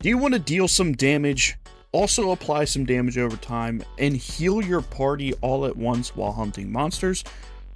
Do you want to deal some damage, also apply some damage over time, and heal your party all at once while hunting monsters?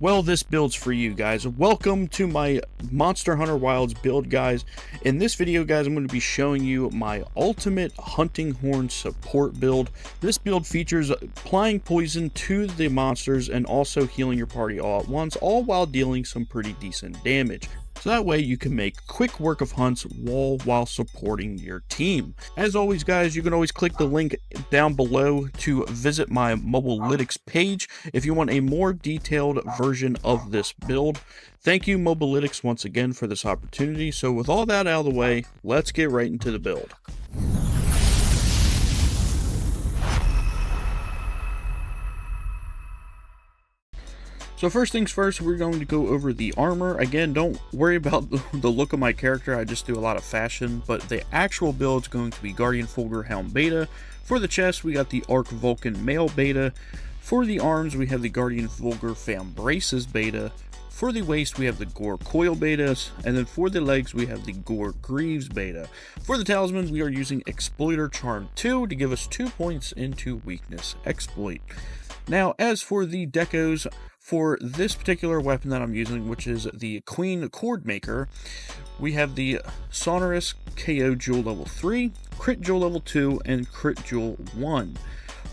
Well, this build's for you guys. Welcome to my Monster Hunter Wilds build, guys. In this video, guys, I'm going to be showing you my ultimate hunting horn support build. This build features applying poison to the monsters and also healing your party all at once, all while dealing some pretty decent damage. So that way you can make quick work of hunts while supporting your team. As always, guys, you can always click the link down below to visit my Mobalytics page if you want a more detailed version of this build. Thank you, Mobalytics, once again for this opportunity. So with all that out of the way, let's get right into the build. So first things first, we're going to go over the armor. Again, don't worry about the look of my character, I just do a lot of fashion, but the actual build is going to be Guardian Fulgur Helm Beta. For the chest, we got the Arc Vulcan Mail Beta. For the arms, we have the Guardian Fulgur Fam Braces Beta. For the waist, we have the Gore Coil Betas, and then for the legs, we have the Gore Greaves Beta. For the talismans, we are using Exploiter Charm 2 to give us 2 points into Weakness Exploit. Now, as for the decos, for this particular weapon that I'm using, which is the Queen Cordmaker, we have the Sonorous KO Jewel Level 3, Crit Jewel Level 2, and Crit Jewel 1.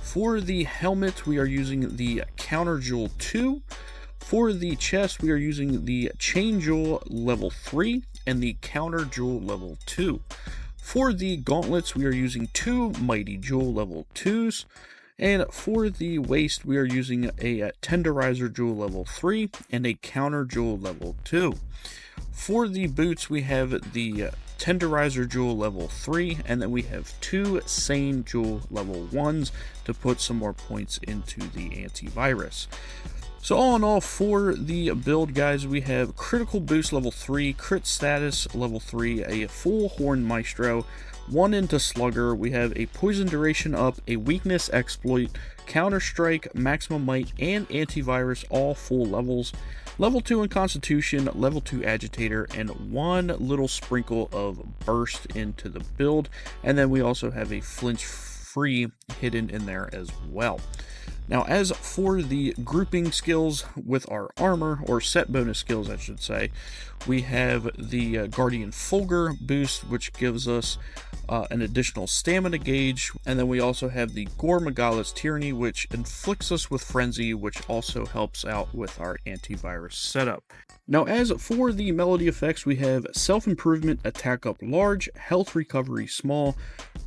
For the helmet, we are using the Counter Jewel 2. For the chest, we are using the Chain Jewel Level 3 and the Counter Jewel Level 2. For the gauntlets, we are using 2 Mighty Jewel Level 2s. And for the waist, we are using a Tenderizer Jewel Level 3 and a Counter Jewel Level 2. For the boots, we have the Tenderizer Jewel Level 3, and then we have 2 Sane Jewel Level 1s to put some more points into the antivirus. So all in all, for the build, guys, we have Critical Boost Level 3, Crit Status Level 3, a Full Horn Maestro, 1 into Slugger, we have a Poison Duration Up, a Weakness Exploit, Counter Strike, Maximum Might, and Antivirus, all full levels. Level 2 in Constitution, Level 2 Agitator, and 1 little sprinkle of Burst into the build. And then we also have a Flinch Free hidden in there as well. Now, as for the grouping skills with our armor, or set bonus skills, I should say, we have the Guardian Fulgur boost, which gives us an additional stamina gauge, and then we also have the Gore Magala's Tyranny, which inflicts us with Frenzy, which also helps out with our antivirus setup. Now, as for the melody effects, we have Self-Improvement Attack Up Large, Health Recovery Small,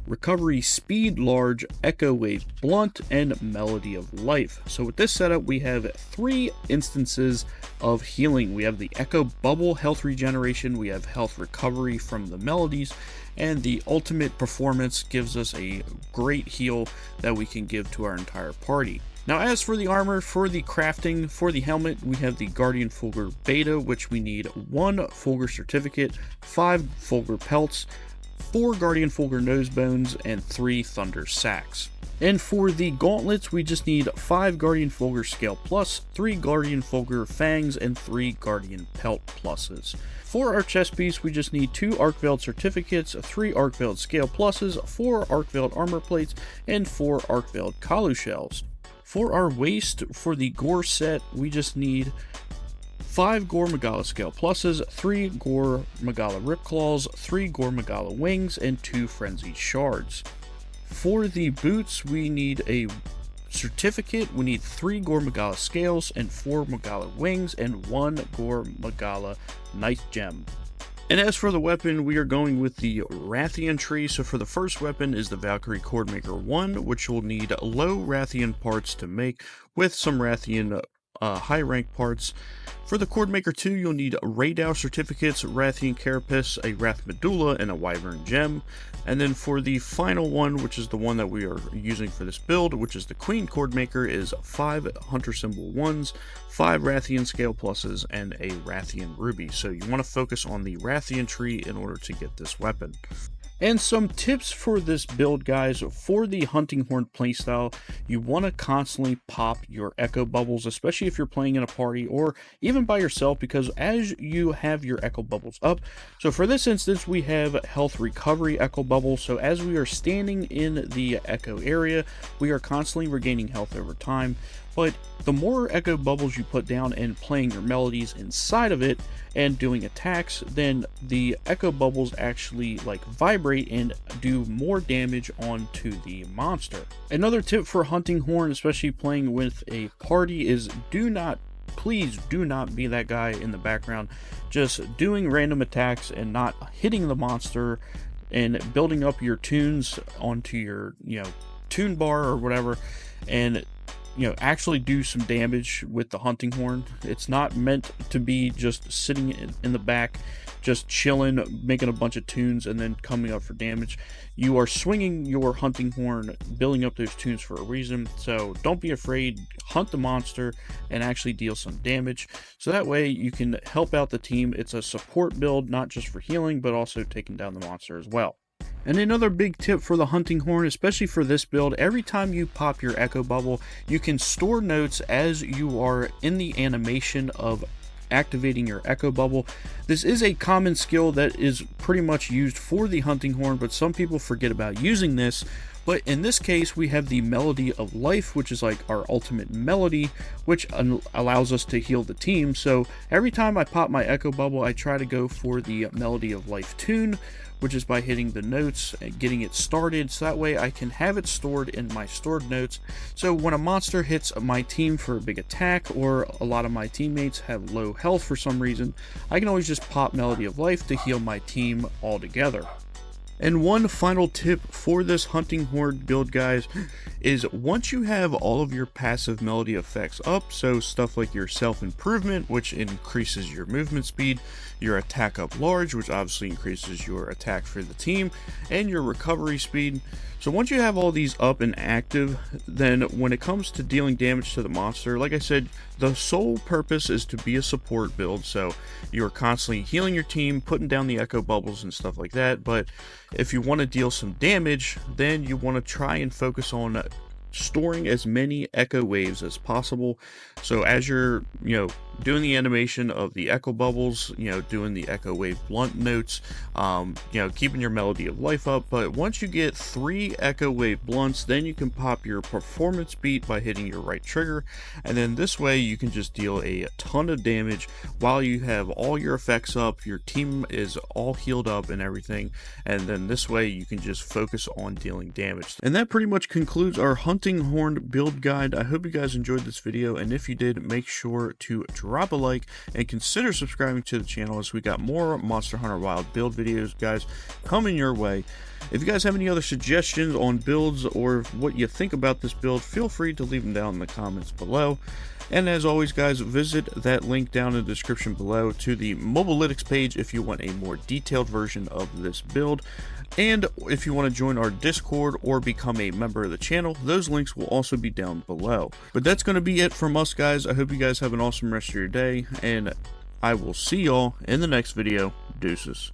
Recovery Speed Large, Echo Wave Blunt, and Melody of Life. So with this setup, we have 3 instances of healing. We have the Echo Bubble Health Regeneration, we have Health Recovery from the melodies, and the Ultimate Performance gives us a great heal that we can give to our entire party. Now, as for the armor, for the crafting, for the helmet, we have the Guardian Fulgur Beta, which we need 1 Fulgur Certificate, 5 Fulgur Pelts, 4 Guardian Fulgur Nose Bones, and 3 Thunder Sacks. And for the gauntlets, we just need 5 Guardian Fulgur Scale Plus, 3 Guardian Fulgur Fangs, and 3 Guardian Pelt Pluses. For our chest piece, we just need 2 Arc-Veiled Certificates, 3 Arc-Veiled Scale Pluses, 4 Arc-Veiled Armor Plates, and 4 Arc-Veiled Kalu Shells. For our waist, for the Gore set, we just need 5 Gore Magala Scale Pluses, 3 Gore Magala Rip Claws, 3 Gore Magala Wings, and 2 Frenzied Shards. For the boots, we need a certificate, we need 3 Gore Magala Scales, and 4 Magala Wings, and 1 Gore Magala Knife Gem. And as for the weapon, we are going with the Rathian tree. So for the first weapon is the Valkyrie Cordmaker 1, which will need low Rathian parts to make with some Rathian high rank parts. For the Cordmaker 2, you'll need Radau certificates, Rathian Carapace, a Wrath Medulla, and a Wyvern Gem. And then for the final one, which is the one that we are using for this build, which is the Queen Cordmaker, is 5 Hunter Symbol 1s, 5 Rathian Scale Pluses, and a Rathian Ruby. So you want to focus on the Rathian tree in order to get this weapon. And some tips for this build, guys. For the hunting horn playstyle, you want to constantly pop your echo bubbles, especially if you're playing in a party or even by yourself, because as you have your echo bubbles up, so for this instance we have health recovery echo bubble. So as we are standing in the echo area, we are constantly regaining health over time. But the more echo bubbles you put down and playing your melodies inside of it and doing attacks, then the echo bubbles actually like vibrate and do more damage onto the monster. Another tip for hunting horn, especially playing with a party, is please do not be that guy in the background just doing random attacks and not hitting the monster and building up your tunes onto your tune bar or whatever, and actually do some damage with the hunting horn. It's not meant to be just sitting in the back, just chilling, making a bunch of tunes and then coming up for damage. You are swinging your hunting horn, building up those tunes for a reason. So don't be afraid, hunt the monster and actually deal some damage. So that way you can help out the team. It's a support build, not just for healing, but also taking down the monster as well. And another big tip for the hunting horn, especially for this build, every time you pop your echo bubble, you can store notes as you are in the animation of activating your echo bubble. This is a common skill that is pretty much used for the hunting horn, but some people forget about using this. But in this case, we have the Melody of Life, which is like our ultimate melody, which allows us to heal the team. So every time I pop my echo bubble, I try to go for the Melody of Life tune, which is by hitting the notes and getting it started, so that way I can have it stored in my stored notes. So when a monster hits my team for a big attack, or a lot of my teammates have low health for some reason, I can always just pop Melody of Life to heal my team all together. And one final tip for this hunting horn build, guys, is once you have all of your passive melody effects up, so stuff like your self-improvement, which increases your movement speed, your attack up large, which obviously increases your attack for the team, and your recovery speed. So once you have all these up and active, then when it comes to dealing damage to the monster, like I said, the sole purpose is to be a support build. So you're constantly healing your team, putting down the echo bubbles and stuff like that. But if you want to deal some damage, then you want to try and focus on storing as many echo waves as possible. So as you're doing the animation of the echo bubbles, doing the echo wave blunt notes, keeping your Melody of Life up. But once you get 3 echo wave blunts, then you can pop your performance beat by hitting your right trigger, and then this way you can just deal a ton of damage while you have all your effects up, your team is all healed up and everything, and then this way you can just focus on dealing damage. And that pretty much concludes our hunting horn build guide. I hope you guys enjoyed this video, and if you did, make sure to drop a like and consider subscribing to the channel, as we got more Monster Hunter Wild build videos, guys, coming your way. If you guys have any other suggestions on builds or what you think about this build, feel free to leave them down in the comments below. And as always, guys, visit that link down in the description below to the Mobalytics page if you want a more detailed version of this build. And if you want to join our Discord or become a member of the channel, those links will also be down below. But that's going to be it from us, guys. I hope you guys have an awesome rest of your day, and I will see y'all in the next video. Deuces.